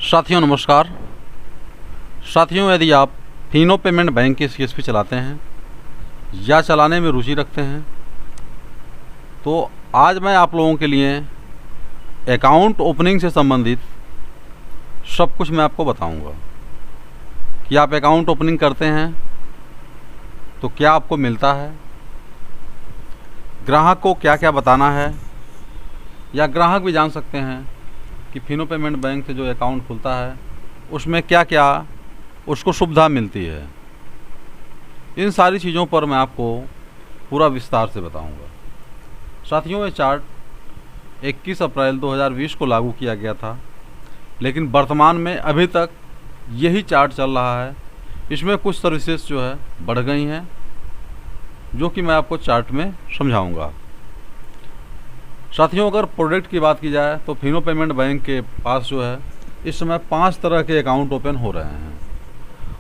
साथियों नमस्कार। साथियों, यदि आप फिनो पेमेंट बैंक की सीएसपी चलाते हैं या चलाने में रुचि रखते हैं तो आज मैं आप लोगों के लिए अकाउंट ओपनिंग से संबंधित सब कुछ मैं आपको बताऊंगा कि आप अकाउंट ओपनिंग करते हैं तो क्या आपको मिलता है, ग्राहक को क्या क्या बताना है, या ग्राहक भी जान सकते हैं कि फिनो पेमेंट बैंक से जो अकाउंट खुलता है उसमें क्या क्या उसको सुविधा मिलती है। इन सारी चीज़ों पर मैं आपको पूरा विस्तार से बताऊंगा। साथियों, ये चार्ट 21 अप्रैल 2020 को लागू किया गया था, लेकिन वर्तमान में अभी तक यही चार्ट चल रहा है। इसमें कुछ सर्विसेज जो है बढ़ गई हैं, जो कि मैं आपको चार्ट में समझाऊंगा। साथियों, अगर प्रोडक्ट की बात की जाए तो फिनो पेमेंट बैंक के पास जो है इस समय 5 तरह के अकाउंट ओपन हो रहे हैं।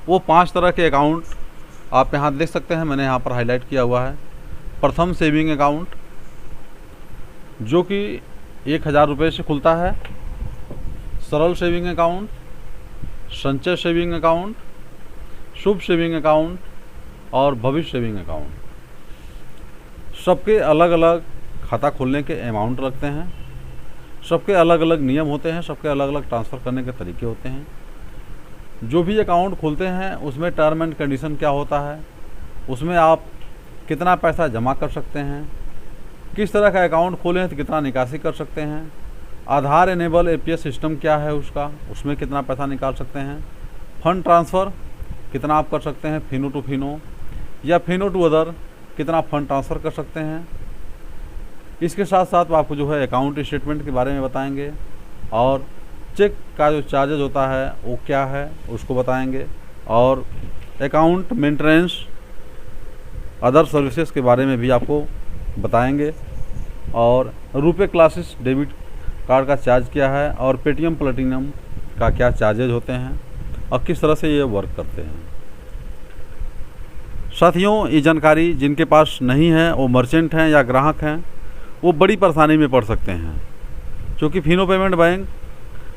वो 5 तरह के अकाउंट आप यहाँ देख सकते हैं, मैंने यहाँ पर हाईलाइट किया हुआ है। प्रथम सेविंग अकाउंट जो कि 1000 रुपये से खुलता है, सरल सेविंग अकाउंट, संचय सेविंग अकाउंट, शुभ सेविंग अकाउंट और भविष्य सेविंग अकाउंट। सबके अलग अलग खाता खोलने के अमाउंट रखते हैं, सबके अलग अलग नियम होते हैं, सबके अलग अलग ट्रांसफ़र करने के तरीके होते हैं। जो भी अकाउंट खोलते हैं उसमें टर्म एंड कंडीशन क्या होता है, उसमें आप कितना पैसा जमा कर सकते हैं, किस तरह का अकाउंट खोलें तो कितना निकासी कर सकते हैं, आधार इनेबल एपीएस सिस्टम क्या है उसका, उसमें कितना पैसा निकाल सकते हैं, फंड ट्रांसफ़र कितना आप कर सकते हैं फिनो टू फिनो या फिनो टू अदर, कितना फंड ट्रांसफ़र कर सकते हैं। इसके साथ साथ आपको जो है अकाउंट स्टेटमेंट के बारे में बताएंगे और चेक का जो चार्जेज होता है वो क्या है उसको बताएंगे, और अकाउंट मेंटेनेंस अदर सर्विसेज के बारे में भी आपको बताएंगे, और रुपए क्लासेस डेबिट कार्ड का चार्ज क्या है और पेटीएम प्लैटिनम का क्या चार्जेज होते हैं और किस तरह से ये वर्क करते हैं। साथियों, ये जानकारी जिनके पास नहीं है, वो मर्चेंट हैं या ग्राहक हैं, वो बड़ी परेशानी में पड़ सकते हैं, क्योंकि फिनो पेमेंट बैंक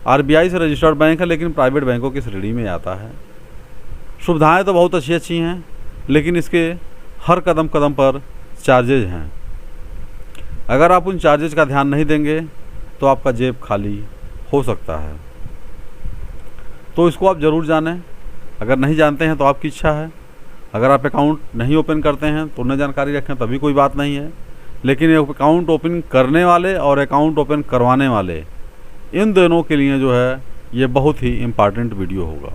आरबीआई से रजिस्टर्ड बैंक है, लेकिन प्राइवेट बैंकों की श्रेणी में आता है। सुविधाएं तो बहुत अच्छी अच्छी हैं, लेकिन इसके हर कदम कदम पर चार्जेज हैं। अगर आप उन चार्जेज का ध्यान नहीं देंगे तो आपका जेब खाली हो सकता है। तो इसको आप ज़रूर जानें। अगर नहीं जानते हैं तो आपकी इच्छा है। अगर आप अकाउंट नहीं ओपन करते हैं तो उन्हें जानकारी रखें, तभी कोई बात नहीं है। लेकिन अकाउंट ओपन करने वाले और अकाउंट ओपन करवाने वाले, इन दोनों के लिए जो है ये बहुत ही इम्पॉर्टेंट वीडियो होगा।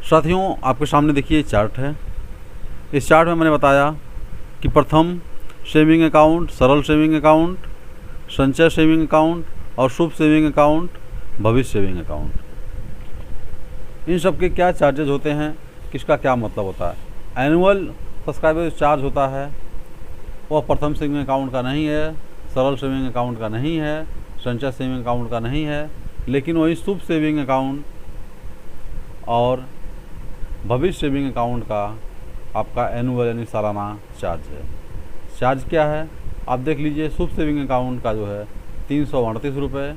साथियों, आपके सामने देखिए चार्ट है। इस चार्ट में मैंने बताया कि प्रथम सेविंग अकाउंट, सरल सेविंग अकाउंट, संचय सेविंग अकाउंट और शुभ सेविंग अकाउंट, भविष्य सेविंग अकाउंट, इन सब के क्या चार्जेज होते हैं, किसका क्या मतलब होता है। एनुअल सब्सक्राइबर चार्ज होता है वह प्रथम सेविंग अकाउंट का नहीं है, सरल सेविंग अकाउंट का नहीं है, संचय सेविंग अकाउंट का नहीं है, लेकिन वही शुभ सेविंग अकाउंट और भविष्य सेविंग अकाउंट का आपका एनुअल यानी सालाना चार्ज है। चार्ज क्या है आप देख लीजिए। शुभ सेविंग अकाउंट का जो है 338 रुपये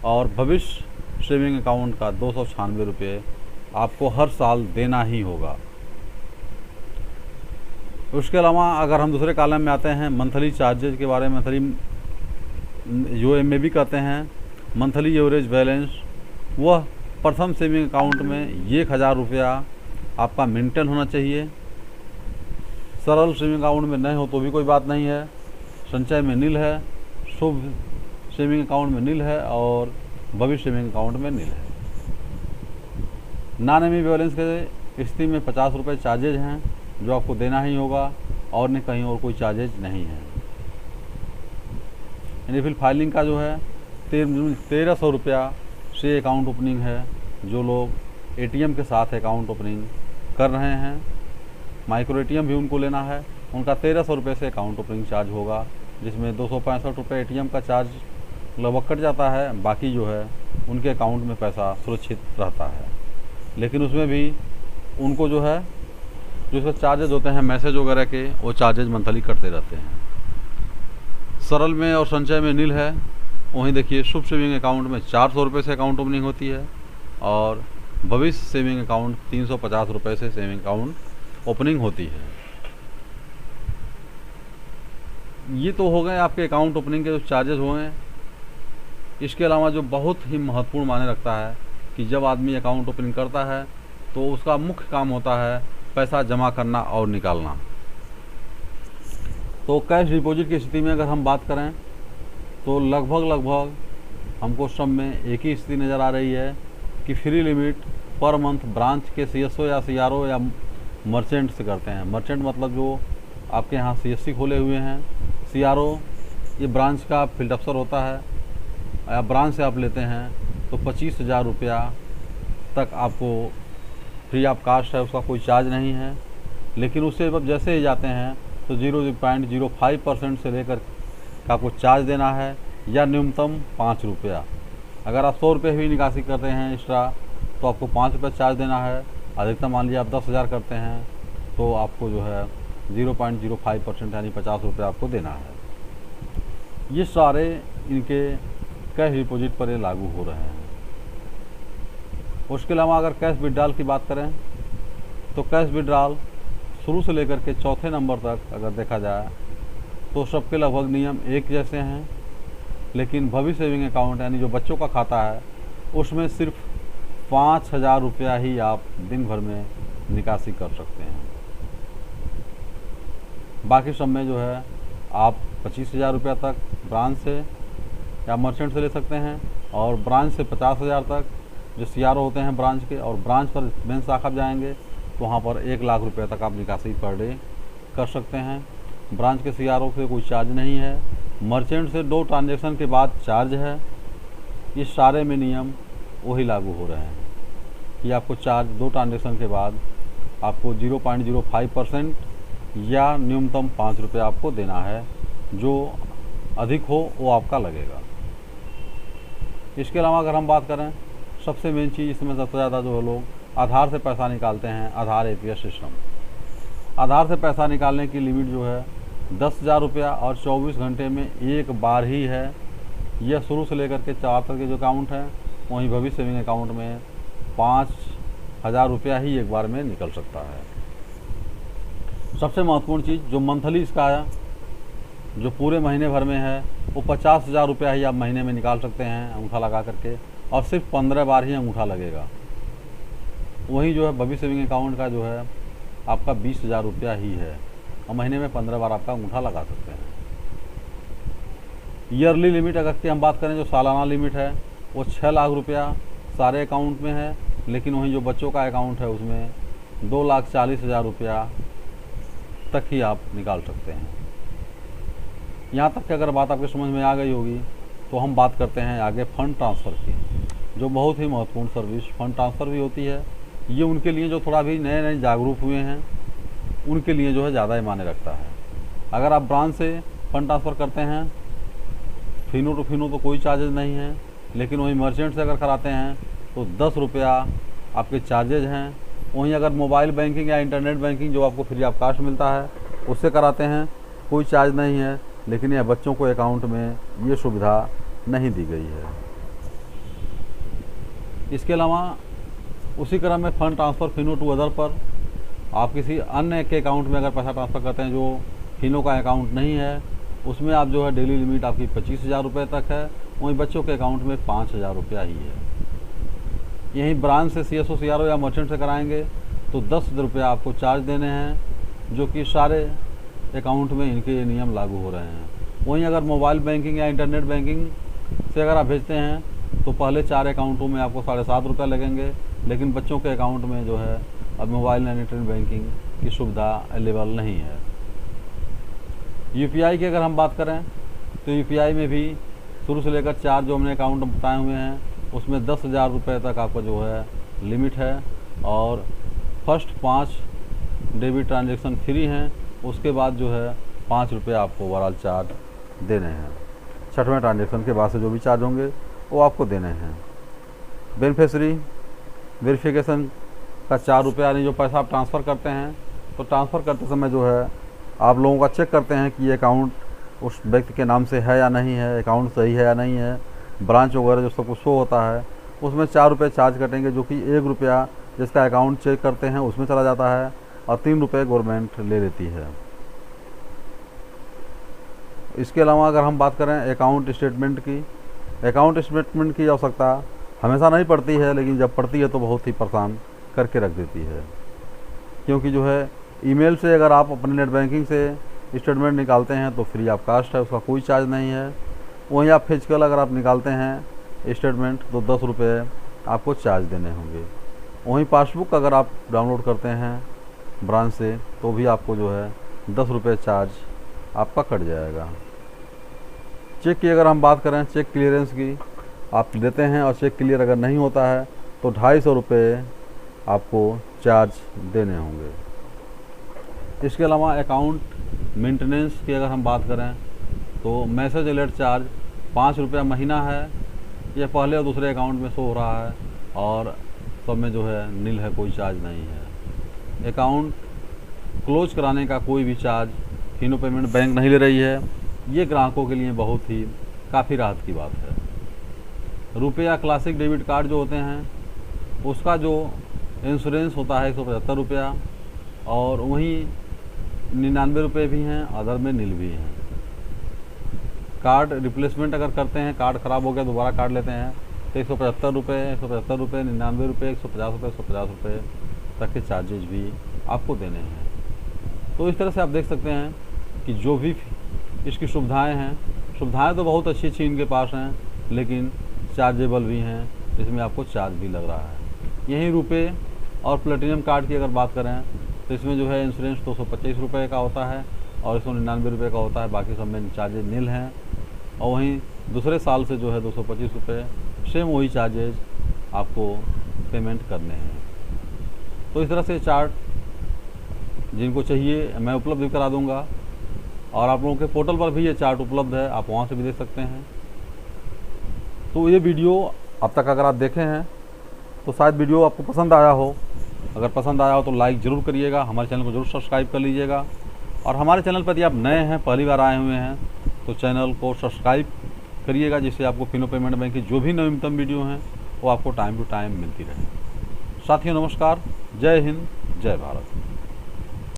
और भविष्य सेविंग अकाउंट का 296 रुपये आपको हर साल देना ही होगा। उसके अलावा अगर हम दूसरे कॉलम में आते हैं मंथली चार्जेज के बारे में, मंथली जो MAB कहते हैं, मंथली एवरेज बैलेंस, वह प्रथम सेविंग अकाउंट में 1000 रुपया आपका मेंटेन होना चाहिए। सरल सेविंग अकाउंट में नहीं हो तो भी कोई बात नहीं है, संचय में नील है, शुभ सेविंग अकाउंट में नील है और भविष्य सेविंग अकाउंट में नील है। नॉन MAB बैलेंस के स्थिति में 50 रुपये चार्जेज हैं जो आपको देना ही होगा, और नहीं कहीं और कोई चार्जेज नहीं है। यानी फिर फाइलिंग का जो है 1300 रुपया से अकाउंट ओपनिंग है। जो लोग ATM के साथ अकाउंट ओपनिंग कर रहे हैं, माइक्रो ATM भी उनको लेना है, उनका 1300 रुपये से अकाउंट ओपनिंग चार्ज होगा, जिसमें 265 रुपये ATM का चार्ज लगभग कट जाता है। बाकी जो है उनके अकाउंट में पैसा सुरक्षित रहता है, लेकिन उसमें भी उनको जो है जो इसके चार्जेज होते हैं मैसेज वगैरह के, वो चार्जेज मंथली कटते रहते हैं। सरल में और संचय में नील है, वहीं देखिए शुभ सेविंग अकाउंट में 400 रुपये से अकाउंट ओपनिंग होती है और भविष्य सेविंग अकाउंट 350 रुपये से सेविंग अकाउंट ओपनिंग होती है। ये तो हो गए आपके अकाउंट ओपनिंग के जो चार्जेस हुए। इसके अलावा जो बहुत ही महत्वपूर्ण मायने रखता है कि जब आदमी अकाउंट ओपनिंग करता है तो उसका मुख्य काम होता है पैसा जमा करना और निकालना। तो कैश डिपॉजिट की स्थिति में अगर हम बात करें तो लगभग हमको सब में एक ही स्थिति नज़र आ रही है कि free limit per month branch के सीएसओ या सीआरओ या मर्चेंट से करते हैं। मर्चेंट मतलब जो आपके यहाँ सीएससी खोले हुए हैं, सीआरओ ये ब्रांच का फील्ड अफसर होता है या ब्रांच से आप लेते हैं तो 25,000 रुपया तक आपको फ्री ऑफ कास्ट है, उसका कोई चार्ज नहीं है। लेकिन उससे अब जैसे ही जाते हैं तो 0.05% से लेकर आपको चार्ज देना है या न्यूनतम 5 रुपया। अगर आप 100 रुपये भी निकासी करते हैं एक्स्ट्रा तो आपको 5 रुपये चार्ज देना है। अधिकतम मान लीजिए आप 10,000 करते हैं तो आपको जो है 0.05% यानी 50 रुपये आपको देना है। ये सारे इनके कैश डिपॉजिट पर ये लागू हो रहे हैं। उसके अलावा अगर कैश विड्रॉल की बात करें तो कैश विड्रॉल शुरू से लेकर के चौथे नंबर तक अगर देखा जाए तो सबके लगभग नियम एक जैसे हैं। लेकिन भविष्य सेविंग अकाउंट यानी जो बच्चों का खाता है उसमें सिर्फ 5,000 रुपया ही आप दिन भर में निकासी कर सकते हैं। बाकी सब में जो है आप 25,000 रुपया तक ब्रांच से या मर्चेंट से ले सकते हैं और ब्रांच से 50,000 तक जो सीआरओ होते हैं ब्रांच के, और ब्रांच पर मेन शाखा जाएंगे तो वहाँ पर 1 लाख रुपये तक आप निकासी पर डे कर सकते हैं। ब्रांच के सीआरओ से कोई चार्ज नहीं है। मर्चेंट से 2 ट्रांजैक्शन के बाद चार्ज है। इस सारे में नियम वही लागू हो रहे हैं कि आपको चार्ज 2 ट्रांजैक्शन के बाद आपको 0.05% या न्यूनतम 5 रुपये आपको देना है। जो अधिक हो वो आपका लगेगा। इसके अलावा अगर हम बात करें सबसे मेन चीज़ इसमें सबसे ज़्यादा जो लोग आधार से पैसा निकालते हैं, आधार एपीएस सिस्टम। आधार से पैसा निकालने की लिमिट जो है 10,000 रुपया और 24 घंटे में एक बार ही है। यह शुरू से लेकर के 4 तक के जो अकाउंट हैं वहीं भविष्य सेविंग अकाउंट में 5,000 रुपया ही एक बार में निकल सकता है। सबसे महत्वपूर्ण चीज़ जो मंथली इसका है, जो पूरे महीने भर में है, वो 50,000 रुपया ही आप महीने में निकाल सकते हैं अंगूठा लगा करके, और सिर्फ 15 बार ही अंगूठा लगेगा। वहीं जो है भविष्य सेविंग अकाउंट का जो है आपका 20,000 रुपया ही है और महीने में 15 बार आपका अंगूठा लगा सकते हैं। ईयरली लिमिट अगर की हम बात करें, जो सालाना लिमिट है वो 6 लाख रुपया सारे अकाउंट में है। लेकिन वहीं जो बच्चों का अकाउंट है उसमें 2,40,000 रुपया तक ही आप निकाल सकते हैं। यहाँ तक कि अगर बात आपके समझ में आ गई होगी तो हम बात करते हैं आगे फंड ट्रांसफ़र की, जो बहुत ही महत्वपूर्ण सर्विस फंड ट्रांसफ़र भी होती है। ये उनके लिए जो थोड़ा भी नए नए जागरूक हुए हैं उनके लिए जो है ज़्यादा ही मायने रखता है। अगर आप ब्रांच से फंड ट्रांसफ़र करते हैं फिनो टू फिनो तो कोई चार्जेज नहीं है। लेकिन वहीं मर्चेंट से अगर कराते हैं तो 10 रुपया आपके चार्जेज हैं। वहीं अगर मोबाइल बैंकिंग या इंटरनेट बैंकिंग जो आपको फ्री ऑफ कास्ट मिलता है उससे कराते हैं कोई चार्ज नहीं है। लेकिन यह बच्चों को अकाउंट में ये सुविधा नहीं दी गई है। इसके अलावा उसी क्रम में fund transfer Fino to other पर आप किसी अन्य के अकाउंट में अगर पैसा ट्रांसफ़र करते हैं जो फिनो का अकाउंट नहीं है, उसमें आप जो है डेली लिमिट आपकी 25,000 रुपये तक है। वहीं बच्चों के अकाउंट में 5,000 रुपया ही है। यहीं ब्रांच से सीएसओ सीआरओ या मर्चेंट से कराएंगे तो 10 रुपया आपको चार्ज देने हैं, जो कि सारे अकाउंट में इनके ये नियम लागू हो रहे हैं। वहीं अगर मोबाइल बैंकिंग या इंटरनेट बैंकिंग से अगर आप भेजते हैं तो पहले 4 अकाउंटों में आपको 7.5 रुपये लगेंगे। लेकिन बच्चों के अकाउंट में जो है अब मोबाइल एंड इंटरनेट बैंकिंग की सुविधा अवेलेबल नहीं है। यूपीआई की अगर हम बात करें तो यूपीआई में भी शुरू से लेकर 4 जो हमने अकाउंट बताए हुए हैं उसमें 10,000 रुपये तक आपका जो है लिमिट है और फर्स्ट 5 डेबिट ट्रांजैक्शन फ्री हैं। उसके बाद जो है 5 रुपये आपको ओवरऑल चार्ज देने हैं। 6वें ट्रांजैक्शन के बाद से जो भी चार्ज होंगे वो आपको देने हैं। बेनिफिशियरी वेरिफिकेशन का 4 रुपये, यानी जो पैसा आप ट्रांसफ़र करते हैं तो ट्रांसफ़र करते समय जो है आप लोगों का चेक करते हैं कि ये अकाउंट उस व्यक्ति के नाम से है या नहीं है, अकाउंट सही है या नहीं है, ब्रांच वगैरह जो सब कुछ शो होता है, उसमें 4 रुपये चार्ज कटेंगे, जो कि 1 रुपया जिसका अकाउंट चेक करते हैं उसमें चला जाता है और 3 रुपये गवर्नमेंट ले लेती है। इसके अलावा अगर हम बात करें अकाउंट स्टेटमेंट की आवश्यकता हमेशा नहीं पड़ती है, लेकिन जब पड़ती है तो बहुत ही परेशान करके रख देती है। क्योंकि जो है ईमेल से अगर आप अपने नेट बैंकिंग से स्टेटमेंट निकालते हैं तो फ्री ऑफ कास्ट है, उसका कोई चार्ज नहीं है। वहीं आप फिजिकल अगर आप निकालते हैं स्टेटमेंट तो 10 रुपये आपको चार्ज देने होंगे। वहीं पासबुक अगर आप डाउनलोड करते हैं ब्रांच से तो भी आपको जो है 10 रुपये चार्ज आपका कट जाएगा। चेक की अगर हम बात करें, चेक क्लियरेंस की आप देते हैं और चेक क्लियर अगर नहीं होता है तो 250 रुपये आपको चार्ज देने होंगे। इसके अलावा अकाउंट मेंटेनेंस की अगर हम बात करें तो मैसेज अलर्ट चार्ज 5 रुपया महीना है। यह पहले और दूसरे अकाउंट में शो हो रहा है और सब में जो है नील है, कोई चार्ज नहीं है। अकाउंट क्लोज कराने का कोई भी चार्ज फिनो पेमेंट बैंक नहीं ले रही है। ये ग्राहकों के लिए बहुत ही काफ़ी राहत की बात है। रुपया क्लासिक डेबिट कार्ड जो होते हैं उसका जो इंश्योरेंस होता है 175 रुपया, और वहीं 99 रुपये भी हैं, अदर में नील भी हैं। कार्ड रिप्लेसमेंट अगर करते हैं, कार्ड ख़राब हो गया दोबारा कार्ड लेते हैं तो 175 रुपये, 99 रुपये, 150 रुपये, 150 रुपये तक के चार्जेज भी आपको देने हैं। तो इस तरह से आप देख सकते हैं कि जो भी इसकी सुविधाएं तो बहुत अच्छी अच्छी इनके पास हैं, लेकिन चार्जेबल भी हैं, इसमें आपको चार्ज भी लग रहा है। यहीं रुपये और प्लेटिनम कार्ड की अगर बात करें तो इसमें जो है इंश्योरेंस 225 रुपये का होता है और 199 रुपये का होता है, बाकी सब में चार्जेज नील हैं। और वहीं दूसरे साल से जो है 225 रुपये सेम वही चार्जेज आपको पेमेंट करने हैं। तो इस तरह से चार्ट जिनको चाहिए मैं उपलब्ध करा दूंगा, और आप लोगों के पोर्टल पर भी ये चार्ट उपलब्ध है, आप वहाँ से भी देख सकते हैं। तो ये वीडियो अब तक अगर आप देखे हैं तो शायद वीडियो आपको पसंद आया हो। अगर पसंद आया हो तो लाइक ज़रूर करिएगा, हमारे चैनल को ज़रूर सब्सक्राइब कर लीजिएगा। और हमारे चैनल पर यदि आप नए हैं, पहली बार आए हुए हैं, तो चैनल को सब्सक्राइब करिएगा, जिससे आपको फिनो पेमेंट बैंक की जो भी नवीनतम वीडियो हैं वो आपको टाइम टू टाइम मिलती रहे। साथियों नमस्कार, जय हिंद, जय भारत।